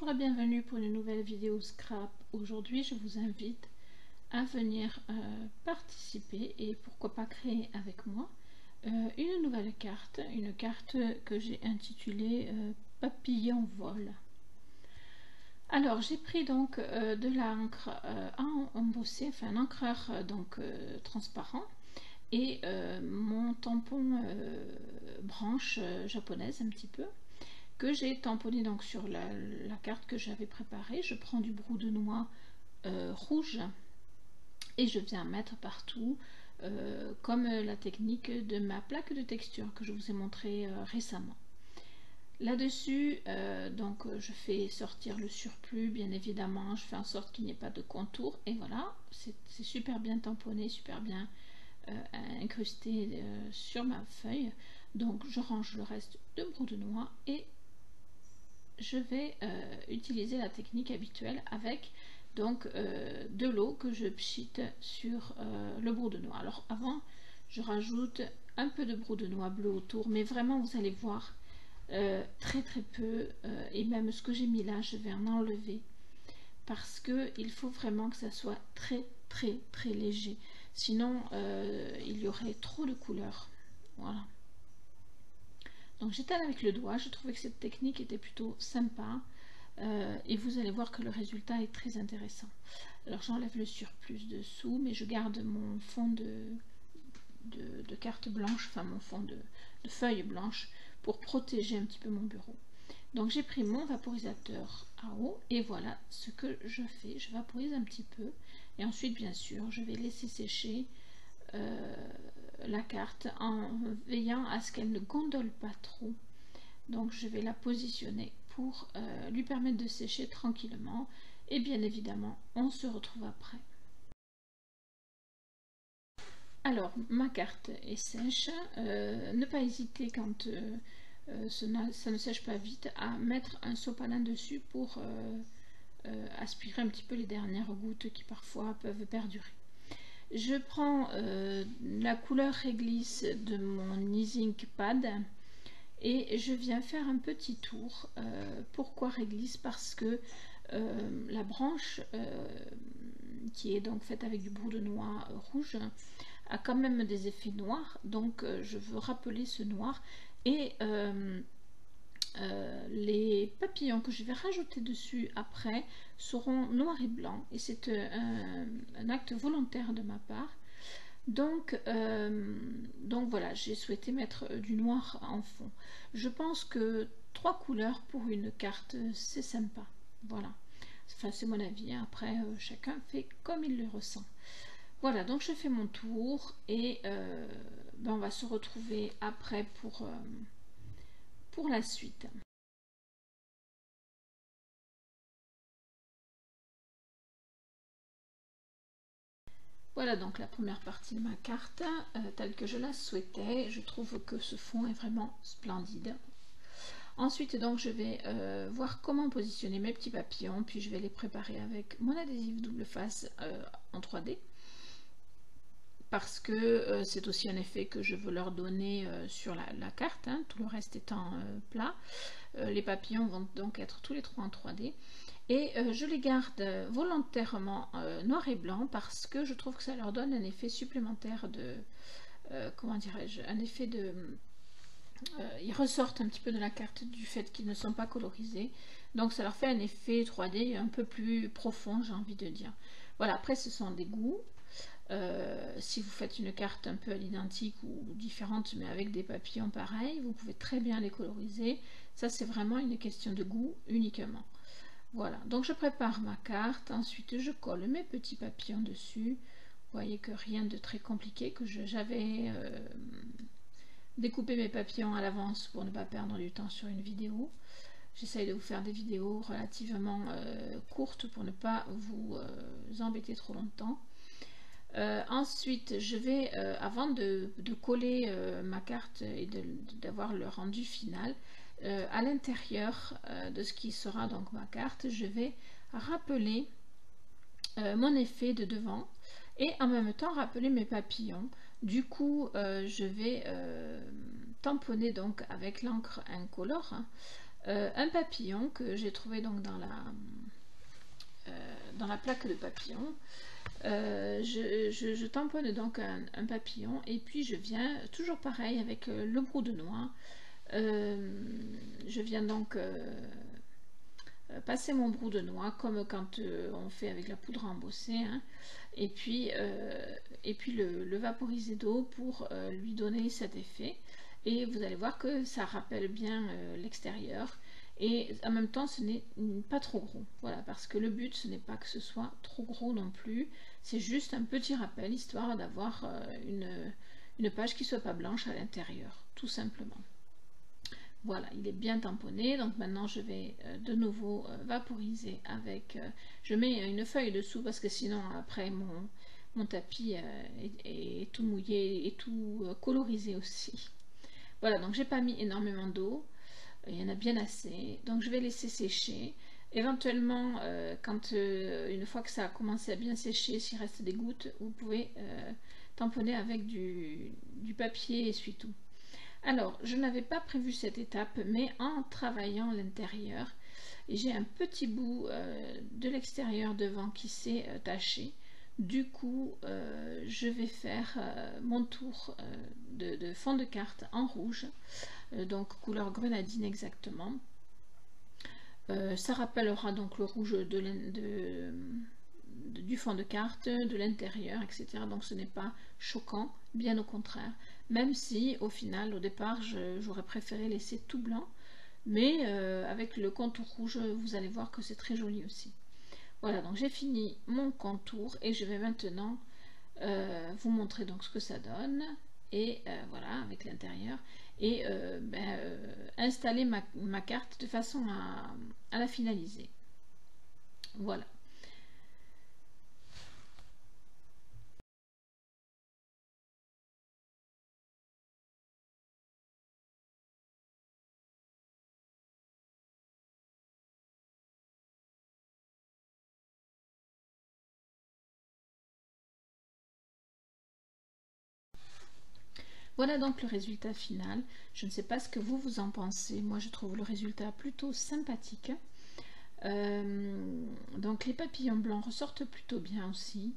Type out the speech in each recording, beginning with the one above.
Bonjour et bienvenue pour une nouvelle vidéo scrap. Aujourd'hui je vous invite à venir participer et pourquoi pas créer avec moi une nouvelle carte, une carte que j'ai intitulée Papillon vol. Alors j'ai pris donc de l'encre embossée, enfin un encreur transparent et mon tampon branche japonaise un petit peu, que j'ai tamponné donc sur la carte que j'avais préparée. Je prends du brou de noix rouge et je viens mettre partout comme la technique de ma plaque de texture que je vous ai montré récemment. Là-dessus, donc je fais sortir le surplus, bien évidemment, je fais en sorte qu'il n'y ait pas de contour et voilà, c'est super bien tamponné, super bien incrusté sur ma feuille. Donc je range le reste de brou de noix et je vais utiliser la technique habituelle avec donc de l'eau que je pchite sur le brou de noix. Alors avant, je rajoute un peu de brou de noix bleu autour, mais vraiment vous allez voir très peu, et même ce que j'ai mis là, je vais en enlever parce que il faut vraiment que ça soit très léger, sinon il y aurait trop de couleurs. Voilà. Donc j'étale avec le doigt, je trouvais que cette technique était plutôt sympa et vous allez voir que le résultat est très intéressant. Alors j'enlève le surplus dessous, mais je garde mon fond de carte blanche, enfin mon fond de feuille blanche pour protéger un petit peu mon bureau. Donc j'ai pris mon vaporisateur à eau et voilà ce que je fais. Je vaporise un petit peu et ensuite bien sûr je vais laisser sécher la carte en veillant à ce qu'elle ne gondole pas trop. Donc je vais la positionner pour lui permettre de sécher tranquillement et bien évidemment on se retrouve après. Alors ma carte est sèche, ne pas hésiter quand ça ne sèche pas vite à mettre un sopalin dessus pour aspirer un petit peu les dernières gouttes qui parfois peuvent perdurer. Je prends la couleur réglisse de mon Ink Pad et je viens faire un petit tour. Pourquoi réglisse? Parce que la branche qui est donc faite avec du brou de noix rouge a quand même des effets noirs, donc je veux rappeler ce noir et les papillons que je vais rajouter dessus après seront noirs et blancs et c'est un acte volontaire de ma part. Donc voilà, j'ai souhaité mettre du noir en fond. Je pense que 3 couleurs pour une carte, c'est sympa. Voilà, enfin c'est mon avis, hein. Après chacun fait comme il le ressent. Voilà, donc je fais mon tour et on va se retrouver après pour la suite. Voilà donc la première partie de ma carte telle que je la souhaitais. Je trouve que ce fond est vraiment splendide. Ensuite donc je vais voir comment positionner mes petits papillons, puis je vais les préparer avec mon adhésif double face en 3D. Parce que c'est aussi un effet que je veux leur donner sur la carte, hein, tout le reste étant plat. Les papillons vont donc être tous les trois en 3D. Et je les garde volontairement noir et blanc parce que je trouve que ça leur donne un effet supplémentaire de... comment dirais-je? Un effet de... ils ressortent un petit peu de la carte du fait qu'ils ne sont pas colorisés. Donc ça leur fait un effet 3D un peu plus profond, j'ai envie de dire. Voilà, après ce sont des goûts. Si vous faites une carte un peu à l'identique ou différente mais avec des papillons pareils, vous pouvez très bien les coloriser. Ça c'est vraiment une question de goût uniquement. Voilà, donc je prépare ma carte, ensuite je colle mes petits papillons dessus. Vous voyez que rien de très compliqué, que j'avais découpé mes papillons à l'avance pour ne pas perdre du temps sur une vidéo. J'essaye de vous faire des vidéos relativement courtes pour ne pas vous embêter trop longtemps. Ensuite, je vais, avant de coller ma carte et d'avoir le rendu final, à l'intérieur de ce qui sera donc ma carte, je vais rappeler mon effet de devant et en même temps rappeler mes papillons. Du coup, je vais tamponner donc avec l'encre incolore un papillon que j'ai trouvé donc dans la plaque de papillon. Je tamponne donc un papillon et puis je viens toujours pareil avec le brou de noix. Je viens donc passer mon brou de noix comme quand on fait avec la poudre embossée, hein, et puis le vaporiser d'eau pour lui donner cet effet. Et vous allez voir que ça rappelle bien l'extérieur. Et en même temps, ce n'est pas trop gros. Voilà, parce que le but, ce n'est pas que ce soit trop gros non plus. C'est juste un petit rappel, histoire d'avoir une page qui ne soit pas blanche à l'intérieur, tout simplement. Voilà, il est bien tamponné. Donc maintenant, je vais de nouveau vaporiser avec... je mets une feuille dessous parce que sinon, après, mon tapis est tout mouillé et tout colorisé aussi. Voilà, donc j'ai pas mis énormément d'eau. Il y en a bien assez, donc je vais laisser sécher. Éventuellement, une fois que ça a commencé à bien sécher, s'il reste des gouttes, vous pouvez tamponner avec du papier essuie-tout. Alors, je n'avais pas prévu cette étape, mais en travaillant l'intérieur, j'ai un petit bout de l'extérieur devant qui s'est taché. Du coup, je vais faire mon tour de fond de carte en rouge, donc couleur grenadine exactement. Ça rappellera donc le rouge du fond de carte, de l'intérieur, etc. Donc ce n'est pas choquant, bien au contraire. Même si au final, au départ, j'aurais préféré laisser tout blanc. Mais avec le contour rouge, vous allez voir que c'est très joli aussi. Voilà, donc j'ai fini mon contour et je vais maintenant vous montrer donc ce que ça donne. Et voilà, avec l'intérieur. Et installer ma carte de façon à la finaliser. Voilà. Voilà donc le résultat final. Je ne sais pas ce que vous en pensez. Moi, je trouve le résultat plutôt sympathique. Donc les papillons blancs ressortent plutôt bien aussi.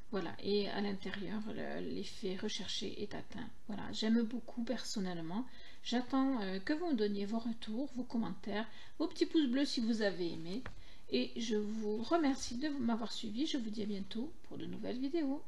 Voilà, et à l'intérieur, l'effet recherché est atteint. Voilà, j'aime beaucoup personnellement. J'attends que vous me donniez vos retours, vos commentaires, vos petits pouces bleus si vous avez aimé. Et je vous remercie de m'avoir suivi. Je vous dis à bientôt pour de nouvelles vidéos.